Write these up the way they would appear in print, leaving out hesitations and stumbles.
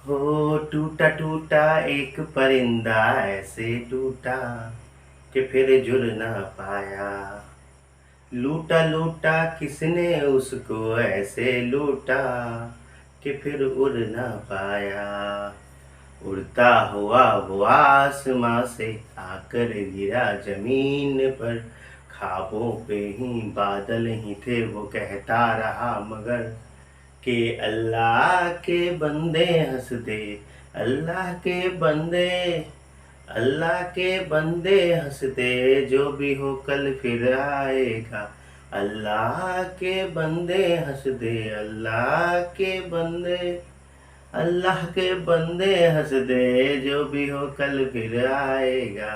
हो टूटा टूटा एक परिंदा ऐसे टूटा कि फिर जुड़ ना पाया। लूटा लूटा किसने उसको ऐसे लूटा कि फिर उड़ ना पाया। उड़ता हुआ वो आसमां से आकर गिरा जमीन पर। ख्वाबों पे ही बादल ही थे वो कहता रहा मगर कि अल्लाह के बंदे हंस दे। अल्लाह के बंदे अल्लाह के बंदे हंस दे, जो भी हो कल फिर आएगा। अल्लाह के बंदे हंस दे, अल्लाह के बंदे अल्लाह के बंदे हंस दे, जो भी हो कल फिर आएगा।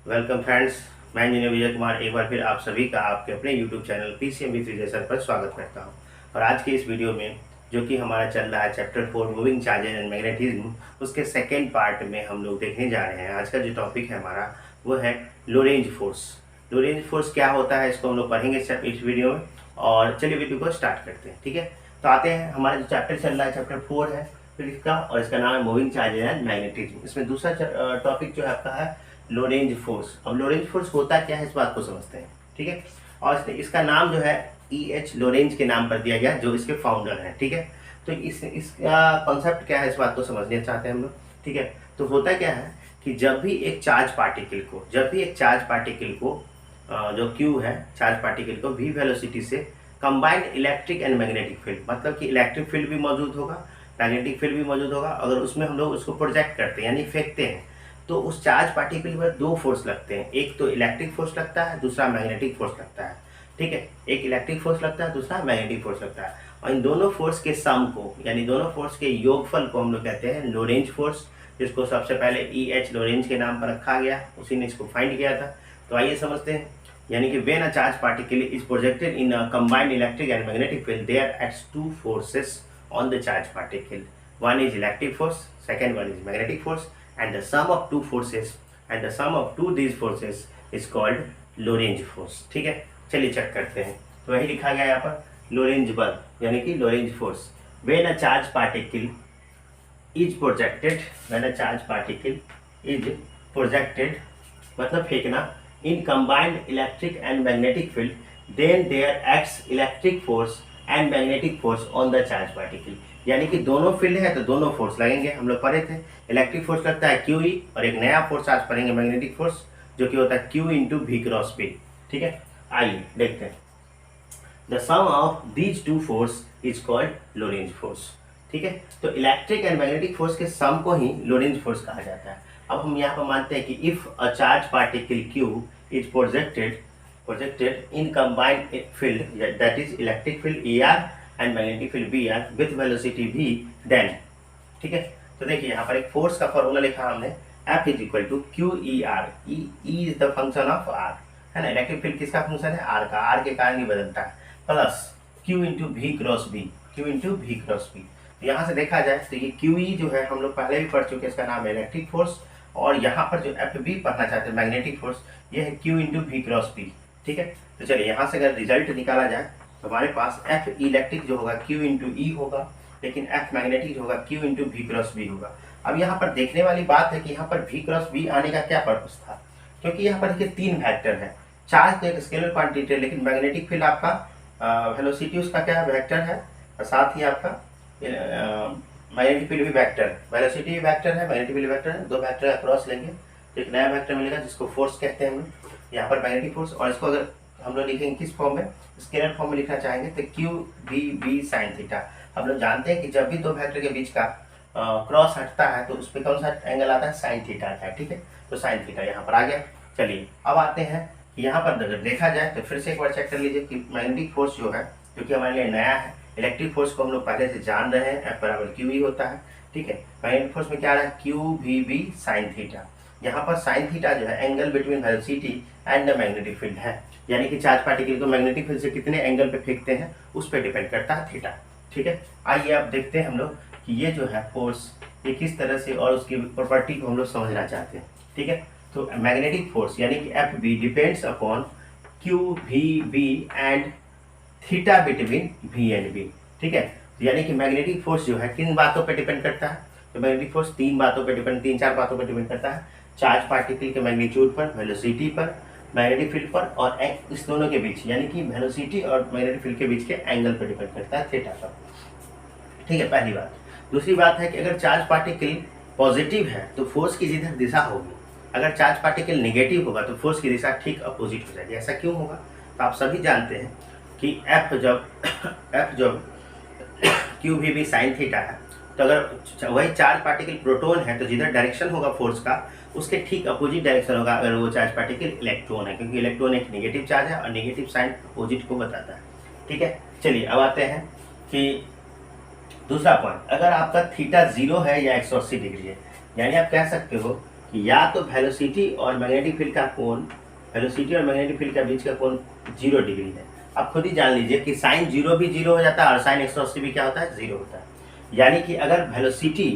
वेलकम फ्रेंड्स, मैं इंजीनियर विजय कुमार एक बार फिर आप सभी का आपके अपने YouTube channel PCM with Vijay sir पर स्वागत करता हूं। और आज के इस वीडियो में जो कि हमारा चल रहा है chapter 4 moving charges and magnetism, उसके सेकेंड पार्ट में हम लोग देखने जा रहे हैं। आज का जो टॉपिक है हमारा वो है लोरेंज फोर्स। लोरेंज फोर्स क्या होता है इसको हम लोग पढ़ेंगे इस वीडियो में। और चलिए वीडियो को स्टार्ट करते हैं, ठीक है। तो आते हैं, हमारा जो चैप्टर चल रहा है चैप्टर 4 है फिर इसका, और इसका नाम है मूविंग चार्जेस एंड मैग्नेटिज्म। इसमें दूसरा टॉपिक जो है आपका है लोरेंज फोर्स। अब लोरेंज फोर्स होता क्या है इस बात को समझते हैं, ठीक है। और इसका नाम जो है EH लोरेंज के नाम पर दिया गया, जो इसके फाउंडर हैं, ठीक है। तो इसका कॉन्सेप्ट क्या है इस बात को समझना चाहते हैं हम लोग, ठीक है। तो होता क्या है कि जब भी एक चार्ज पार्टिकल को जो Q है, चार्ज पार्टिकल को V वेलोसिटी से combined electric and magnetic field, मतलब कि इलेक्ट्रिक फील्ड भी मौजूद होगा, मैग्नेटिक फील्ड भी मौजूद होगा, अगर उसमें हम लोग उसको प्रोजेक्ट करते हैं यानी फेंकते हैं, तो उस चार्ज पार्टिकल पर दो फोर्स लगते हैं। एक तो इलेक्ट्रिक फोर्स लगता है, दूसरा मैग्नेटिक फोर्स लगता है, ठीक है। एक इलेक्ट्रिक फोर्स लगता है, दूसरा मैग्नेटिक फोर्स लगता है। और इन दोनों फोर्स के सम को, यानी दोनों फोर्स के योगफल को हम लोग कहते हैं लोरेंज फोर्स, जिसको सबसे पहले EH लोरेंज के नाम पर रखा गया, उसी ने इसको फाइंड किया था। तो आइए समझते हैं। यानी कि when a charge particle is projected in a combined electric and magnetic field, there acts two forces on the charge particle. One is electric force, second one is magnetic force, and the sum of two these forces is called Lorentz force, ठीक है। चलिए check करते हैं। तो वही लिखा गया यहाँ पर लोरेंज बल, यानी कि Lorentz force. when a charge particle is projected मतलब फेंकना, in combined electric and magnetic field, then there acts electric force and magnetic force on the charge particle। यानी कि दोनों फील्ड है तो दोनों फोर्स लगेंगे। हम लोग पढ़े थे इलेक्ट्रिक फोर्स लगता है QE, और एक नया फोर्स आज पढ़ेंगे मैग्नेटिक फोर्स, जो कि होता है Q into V cross P, ठीक है। आइए देखते हैं। The sum of these two force is called Lorentz force, ठीक है। तो इलेक्ट्रिक एंड मैग्नेटिक फोर्स के सम को ही लोरेंज फोर्स कहा जाता है। अब हम यहाँ पर मानते हैं कि if a charge particle Q is projected in combined field, that is electric field ER and magnetic field BR with velocity V, then, ठीक है। तो देखिए यहाँ पर एक फोर्स का फॉर्मूला लिखा हमने, F is equal to QER। E is the function of R, है ना। इलेक्ट्रिक फील्ड किसका फंक्शन है? R का, R के कारण ही बदलता है, plus Q into V cross B। तो यहाँ से देखा जाए तो ये QE जो है हम लोग पहले भी पढ़ चुके हैं, इसका नाम है इलेक्ट्रिक फोर्स। और यहाँ पर जो FB पढ़ना चाहते हैं मैग्नेटिक फोर्स, ये है Q into V cross B, ठीक है। तो चलिए यहाँ से अगर रिजल्ट निकाला जाए तो हमारे पास F इलेक्ट्रिक जो होगा Q इंटू E होगा, लेकिन F मैग्नेटिक जो होगा Q into V cross B होगा। अब यहाँ पर देखने वाली बात है कि यहाँ पर V क्रॉस B आने का क्या पर्पस था, क्योंकि यहाँ पर देखिए तीन वेक्टर है। चार्ज तो एक स्केलर क्वांटिटी है, लेकिन मैग्नेटिक फील्ड आपका वेलोसिटी उसका क्या है? वेक्टर है। और साथ ही आपका मैग्नेटिक फील्ड भी वेक्टर है, वेलोसिटी भी वेक्टर है, मैग्नेटिक फील्ड वेक्टर है। दो वेक्टर का क्रॉस लेंगे तो एक नया वेक्टर मिलेगा, जिसको फोर्स कहते हैं हम लोग। यहाँ पर मैग्नेटिक फोर्स, और इसको अगर हम लोग लिखेंगे किस फॉर्म में? स्केलर फॉर्म में लिखना चाहेंगे तो QVB साइन थीटा। हम लोग जानते हैं कि जब भी दो वेक्टर के बीच का क्रॉस हटता है तो उस पर कौन सा एंगल आता है? साइन थीटा आता है, ठीक है। तो साइन थीटा यहाँ पर आ गया। चलिए अब आते हैं कि यहाँ पर अगर देखा जाए तो फिर से एक बार चेक कर लीजिए कि मैग्नेटिक फोर्स जो है, जो कि हमारे लिए नया है। इलेक्ट्रिक फोर्स को हम लोग पहले से जान रहे हैं, F बराबर QE होता है, ठीक है। मैग्नेटिक फोर्स में क्या आ रहा है? QVB sine theta. यहाँ पर साइन थीटा जो है angle between velocity and the magnetic field है, यानी कि चार्ज पार्टिकल को मैग्नेटिक फील्ड से कितने एंगल पे फेंकते हैं उस पर डिपेंड करता है थीटा, ठीक है। आइए अब देखते हैं हम लोग कि ये जो है फोर्स ये किस तरह से, और उसकी प्रॉपर्टी को हम लोग समझना चाहते हैं, ठीक है। तो मैग्नेटिक फोर्स यानी कि FB depends upon QVB and theta between V and B, ठीक है। तो यानी कि मैग्नेटिक फोर्स जो है किन बातों पे डिपेंड करता है, तो मैग्नेटिक फोर्स तीन चार बातों पे डिपेंड करता है। चार्ज पार्टिकल के मैग्नीट्यूड पर, वेलोसिटी पर, मैग्नेटिक फील्ड पर और इस दोनों के बीच यानी कि वेलोसिटी और मैग्नेटिक फील्ड के बीच के एंगल पर डिपेंड करता है, थीटा पर। ठीक है, पहली बात। दूसरी बात है कि अगर चार्ज पार्टिकल पॉजिटिव है तो फोर्स की जिधर दिशा होगी, अगर चार्ज पार्टिकल नेगेटिव होगा तो फोर्स की दिशा ठीक अपोजिट हो जाएगी। ऐसा क्यों होगा, तो आप सभी जानते हैं कि एफ जब क्यू भी साइन थीटा है, तो अगर वही चार्ज पार्टिकल प्रोटॉन है तो जिधर डायरेक्शन होगा फोर्स का उसके ठीक अपोजिट डायरेक्शन होगा अगर वो चार्ज पार्टिकल इलेक्ट्रॉन है, क्योंकि इलेक्ट्रॉन एक नेगेटिव चार्ज है और नेगेटिव साइन अपोजिट को बताता है। ठीक है, चलिए अब आते हैं कि दूसरा पॉइंट, अगर आपका थीटा 0 है या 180 डिग्री है, यानी आप कह सकते हो कि या तो वेलोसिटी और मैग्नेटिक फील्ड का कोण, वेलोसिटी और मैग्नेटिक फील्ड के बीच का कोण 0 डिग्री है। आप खुद ही जान लीजिए कि साइन 0 भी 0 हो जाता है और साइन 180 भी क्या होता है, 0 होता है। यानी कि अगर वेलोसिटी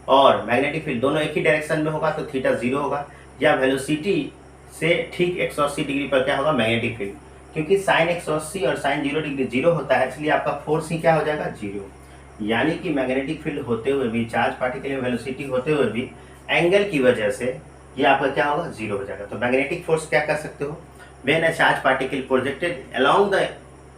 और मैग्नेटिक फील्ड दोनों एक ही डायरेक्शन में होगा तो थीटा 0 होगा, या वेलोसिटी से ठीक 180 डिग्री पर क्या होगा, मैग्नेटिक फील्ड। क्योंकि साइन 180 और साइन 0 डिग्री 0 होता है, इसलिए आपका फोर्स ही क्या हो जाएगा, 0। यानी कि मैग्नेटिक फील्ड होते हुए भी, चार्ज पार्टिकल में वेलोसिटी होते हुए भी एंगल की वजह से ये आपका क्या होगा, 0 हो जाएगा। तो मैग्नेटिक फोर्स क्या कर सकते हो, when a charge particle projected along the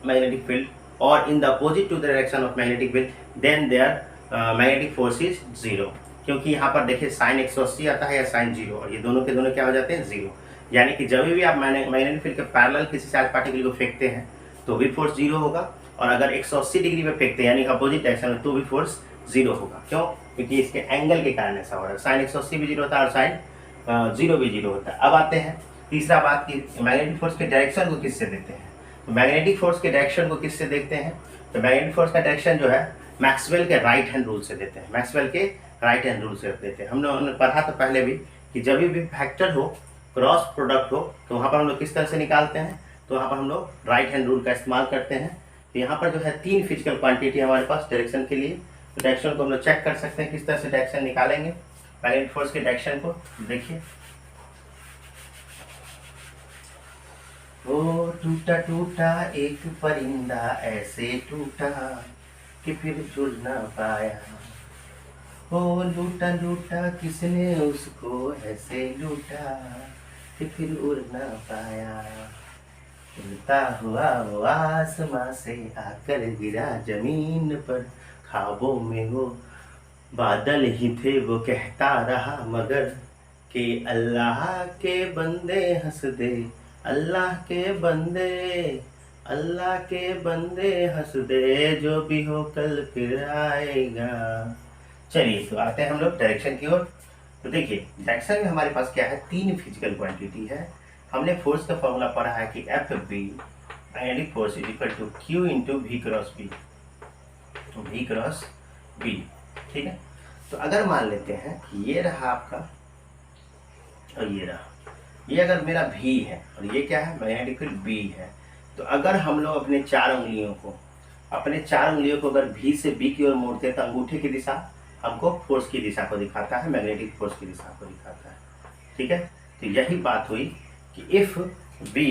magnetic field और in the opposite to the direction of magnetic field then there magnetic force is 0। क्योंकि यहाँ पर देखिए साइन 180 आता है या साइन 0, और ये दोनों के दोनों क्या हो जाते हैं, 0। यानी कि जब भी आप मैग्नेटिक फील्ड के पैरेलल किसी चार्ज पार्टिकल को फेंकते हैं तो भी फोर्स 0 होगा, और अगर 180 डिग्री में फेंकते हैं यानी अपोजिट डायरेक्शन में तो भी फोर्स 0 होगा। क्यों, क्योंकि इसके एंगल के कारण ऐसा हो रहा है। साइन 180 भी 0 होता है और साइन 0 भी 0 होता है। अब आते हैं तीसरा बात कि मैग्नेटिक फोर्स के डायरेक्शन को किससे देते हैं, तो मैग्नेटिक फोर्स के डायरेक्शन को किससे देखते हैं, तो मैग्नेटिक फोर्स का डायरेक्शन जो है मैक्सवेल के राइट हैंड रूल से देते हैं, मैक्सवेल के राइट हैंड रूल से देते हैं। हमने पढ़ा था पहले भी कि जब भी वेक्टर हो, क्रॉस प्रोडक्ट हो, तो वहाँ पर हम लोग किस तरह से निकालते हैं, तो वहाँ पर हम लोग राइट हैंड रूल का इस्तेमाल करते हैं। तो यहाँ पर जो है 3 फिजिकल क्वांटिटी हमारे पास डायरेक्शन के लिए, तो डायरेक्शन को हम लोग चेक कर सकते हैं किस तरह से डायरेक्शन निकालेंगे। मैग्नेटिक फोर्स के डायरेक्शन को देखिए, ओ टूटा टूटा एक परिंदा ऐसे टूटा कि फिर जुड़ ना पाया, ओ लूटा लूटा किसने उसको ऐसे लूटा कि फिर उड़ ना पाया, उड़ता हुआ वो आसमां से आकर गिरा जमीन पर, ख्वाबों में वो बादल ही थे वो कहता रहा मगर कि अल्लाह के बंदे हंस दे, अल्लाह के बंदे हंस दे, जो भी हो कल फिर आएगा। चलिए तो आते हैं हम लोग डायरेक्शन की ओर। तो देखिए डायरेक्शन में हमारे पास क्या है, 3 फिजिकल क्वांटिटी है। हमने फोर्स का फॉर्मूला पढ़ा है कि F B magnetic force is equal to Q into V cross B, तो वी क्रॉस बी। ठीक है, तो अगर मान लेते हैं कि ये रहा आपका और ये रहा, ये अगर मेरा भी है और ये क्या है, मैग्नेटिक फील्ड बी है, तो अगर हम लोग अपने 4 उंगलियों को अगर भी से बी की ओर मोड़ते हैं तो अंगूठे की दिशा हमको फोर्स की दिशा को दिखाता है, मैग्नेटिक फोर्स की दिशा को दिखाता है। ठीक है, तो यही बात हुई कि if we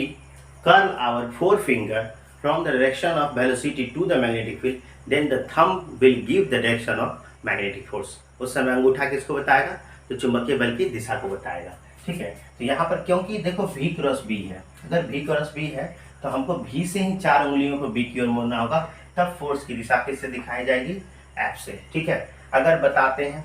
curl our 4 finger from the direction of velocity to the magnetic field then the thumb will give the direction of magnetic force. उस समय अंगूठा किसको बताएगा, तो चुंबकीय बल की दिशा को बताएगा। ठीक है, तो यहाँ पर क्योंकि देखो V क्रॉस B है, अगर V क्रॉस B है तो हमको V से ही 4 उंगलियों को B की ओर मोड़ना होगा, तब फोर्स की दिशा किससे दिखाई जाएगी, F से। ठीक है, अगर बताते हैं,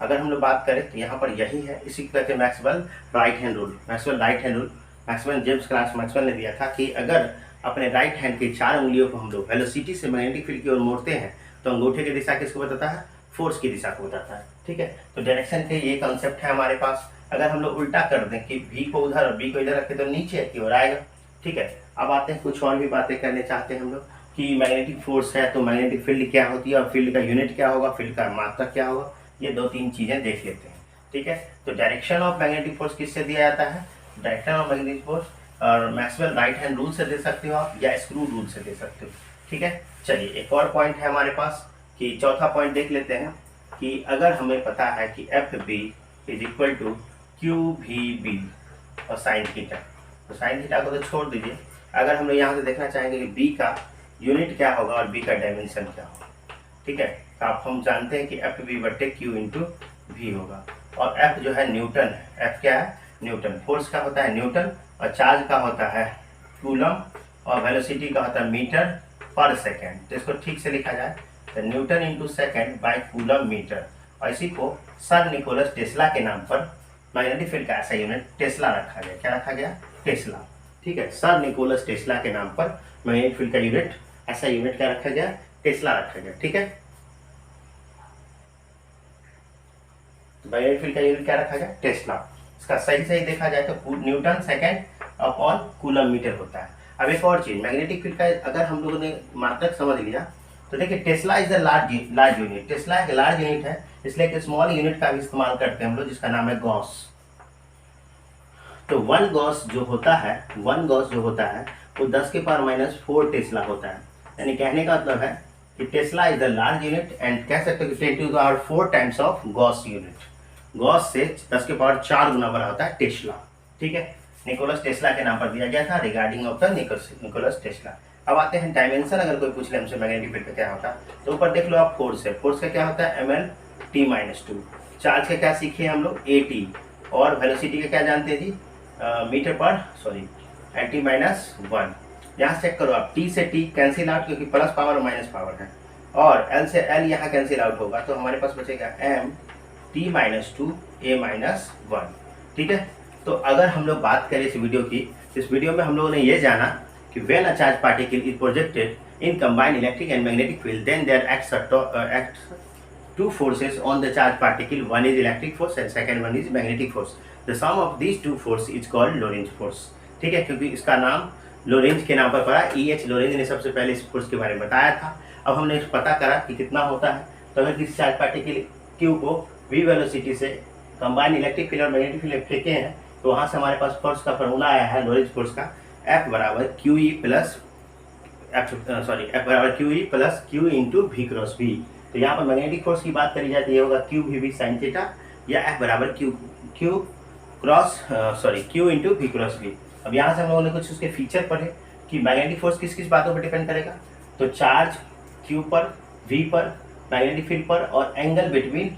अगर हम लोग बात करें तो यहाँ पर यही है, इसी को कहते हैं Maxwell right hand rule. Maxwell James class Maxwell ने दिया था कि अगर अपने राइट हैंड की 4 उंगलियों को हम लोग वेलोसिटी से मैग्नेटिक फील्ड की ओर मोड़ते हैं तो अंगूठे की दिशा किसको बताता है, फोर्स की दिशा को बताता है। ठीक है, तो डायरेक्शन के ये कॉन्सेप्ट है हमारे पास। अगर हम लोग उल्टा कर दें कि V को उधर और B को इधर रखें तो नीचे की ओर आएगा। ठीक है, अब आते हैं कुछ और भी बातें करने चाहते हैं हम लोग कि मैग्नेटिक फोर्स है तो मैग्नेटिक फील्ड क्या होती है और फील्ड का यूनिट क्या होगा, फील्ड का मात्रक क्या होगा, ये 2-3 चीजें देख लेते हैं। ठीक है, तो डायरेक्शन ऑफ मैग्नेटिक फोर्स किससे दिया जाता है, डायरेक्शन ऑफ मैग्नेटिक फोर्स और मैक्सवेल राइट हैंड रूल से दे सकते हो आप या स्क्रू रूल से दे सकते हो। ठीक है, चलिए एक और पॉइंट है हमारे पास कि चौथा पॉइंट देख लेते हैं कि अगर हमें पता है कि F B is equal to Q V B और साइन थीटा, तो साइन थीटा को तो छोड़ दीजिए। अगर हम लोग यहाँ से देखना चाहेंगे कि बी का यूनिट क्या होगा और बी का डायमेंशन क्या होगा, ठीक है। तो आप हम जानते हैं कि एफ वी बटे क्यू इंटू वी होगा। और एफ जो है न्यूटन है, एफ क्या है न्यूटन, फोर्स का होता है न्यूटन और चार्ज का होता है कूलम और वेलोसिटी का होता है मीटर पर सेकेंड। तो इसको ठीक से लिखा जाए तो newton into second by coulomb metre. और इसी को सर निकोलस टेस्ला के नाम पर मैग्नेटिक फील्ड का ऐसा यूनिट टेस्ला रखा गया। क्या रखा गया? टेस्ला। ठीक है, सर निकोलस टेस्ला के नाम पर मैग्नेटिक फील्ड का यूनिट ऐसा यूनिट क्या रखा गया? टेस्ला रखा गया। ठीक है, मैग्नेटिक फील्ड का यूनिट क्या रखा गया? टेस्ला। इसका सही देखा जाए तो newton second upon coulomb metre होता है। अब एक और चीज, मैग्नेटिक फील्ड का अगर हम लोगों ने मात्रक समझ लिया तो देखिए Tesla is the large unit. Tesla एक लार्ज यूनिट है, इसलिए एक स्मॉल यूनिट का भी इस्तेमाल करते हैं हम लोग, जिसका नाम है गॉस। तो वन गॉस जो होता है वो 10 के पावर -4 टेस्ला होता है। यानी कहने का मतलब है कि tesla is the large unit and कह सकते हो कि 10 to the power 4 times of gauss unit. Gauss से 10 के पावर 4 गुना बड़ा होता है टेस्ला। ठीक है, निकोलस टेस्ला के नाम पर दिया गया था regarding of the Nikola Tesla. अब आते हैं डायमेंशन। अगर कोई पूछ ले हमसे मैग्नेटिक फील्ड का क्या होता है, तो ऊपर देख लो आप फोर्स है, फोर्स का क्या होता है ml/t-2। चार्ज का क्या सीखे हम लोग? at। और वेलोसिटी का क्या जानते हैं जी? मीटर पर n(t-1)। यहाँ चेक करो आप, t से t कैंसिल आउट क्योंकि प्लस पावर और माइनस पावर है, और l से l यहाँ कैंसिल आउट होगा तो हमारे पास बचेगा m(t-2 a-1)। ठीक है, तो अगर हम लोग बात करें इस वीडियो की, इस वीडियो में हम लोगों ने ये जाना कि when a charged particle is projected in combined electric and magnetic field, then there acts two forces on the charged particle. One is electric force and second one is magnetic force. The sum of these two forces is called Lorentz force. ठीक है, क्योंकि इसका नाम Lorentz के नाम पर पड़ा। E.H. Lorentz ने सबसे पहले इस फोर्स के बारे में बताया था। अब हमने पता करा कि कितना होता है। तो अगर किसी चार्ज पार्टिकल Q को v वेलोसिटी से कंबाइन इलेक्ट्रिक फील्ड और मैग्नेटिक फील्ड फेंके हैं तो वहाँ से हमारे पास फोर्स का फॉर्मूला आया है लोरेंज फोर्स का, F बराबर QE plus Q into V cross V. तो यहाँ पर मैग्नेटिक फोर्स की बात करी जाती है, होगा QVV साइन थीटा, या F बराबर Q into V cross V. अब यहाँ से हम लोगों ने कुछ उसके फीचर पढ़े कि मैग्नेटिक फोर्स किस किस बातों पर डिपेंड करेगा। तो चार्ज Q पर, V पर, मैग्नेटिक फील्ड पर, और angle between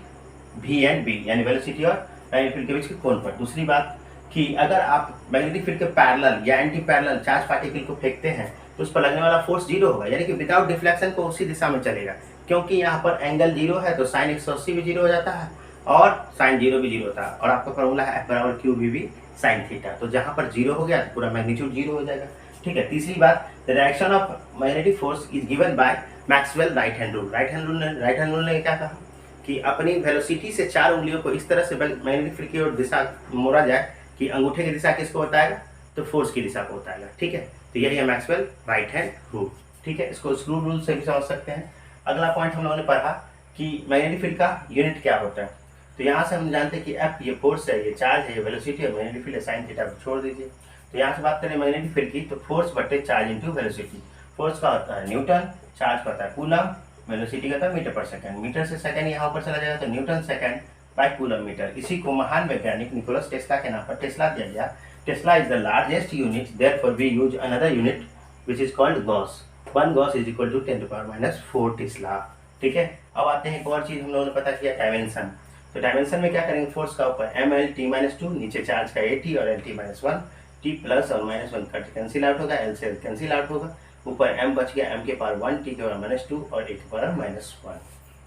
V and B, यानी वेलोसिटी और मैग्नेटिक फील्ड के बीच के कोण पर। दूसरी बात कि अगर आप मैग्नेटिक फील्ड के पैरेलल या एंटी पैरेलल चार्ज पार्टिकल को फेंकते हैं तो उस पर लगने वाला फोर्स 0 होगा, यानी कि विदाउट डिफ्लेक्शन को उसी दिशा में चलेगा, क्योंकि यहाँ पर एंगल 0 है तो साइन 180 भी 0 हो जाता है और साइन 0 भी 0 होता है। और आपका फॉर्मूला है F बराबर QVV साइन थीटा। तो जहाँ पर 0 हो गया तो पूरा मैग्नीट्यूड 0 हो जाएगा। ठीक है, तीसरी बात, the direction of magnetic force is given by Maxwell right hand rule. Right hand rule ने क्या कहा कि अपनी वेलोसिटी से 4 उंगलियों को इस तरह से मैग्नेटिक फील्ड की ओर दिशा मोड़ा जाए कि अंगूठे की दिशा किसको बताएगा? तो फोर्स की दिशा को बताएगा। ठीक है, तो यही है मैक्सवेल राइट हैंड रूल। ठीक है, इसको स्क्रू रूल से भी समझ सकते हैं। अगला पॉइंट हम लोगों ने पढ़ा कि मैग्नेटिक फील्ड का यूनिट क्या होता है। तो यहाँ से हम जानते हैं कि F ये फोर्स है, ये चार्ज है, ये वेलोसिटी है, मैग्नेटिक फील्ड है, साइन थीटा को छोड़ दीजिए। तो यहाँ से बात करें मैग्नेटिक फील्ड की, तो फोर्स बटे चार्ज इंटू वेलोसिटी। फोर्स का होता है न्यूटन, चार्ज का होता है कूलम, वेलोसिटी का होता है मीटर पर सेकंड। मीटर से सेकंड यहाँ ऊपर चला जाएगा तो newton second by coulomb metre. इसी को महान वैज्ञानिक निकोलस टेस्ला के नाम पर टेस्ला दिया गया। Tesla is the largest unit, therefore we use another unit which is called gauss. 1 gauss is equal to 10 to power -4 tesla. ठीक है, अब आते हैं एक और चीज हम लोगों ने पता किया, डायमेंशन। तो डायमेंशन में क्या करेंगे, फोर्स का ऊपर ml(t-2), नीचे चार्ज का at और l(t-1), t प्लस और -1 कट कैंसिल आउट होगा, l से कैंसिल आउट होगा, ऊपर m बच गया, m के पावर 1, t के पावर -2 और a के पावर -1।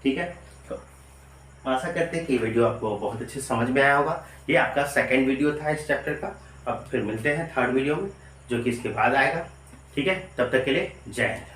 ठीक है, तो आशा करते हैं कि वीडियो आपको बहुत अच्छे से समझ में आया होगा। ये आपका सेकंड वीडियो था इस चैप्टर का। अब फिर मिलते हैं थर्ड वीडियो में जो कि इसके बाद आएगा। ठीक है, तब तक के लिए जय हिंद।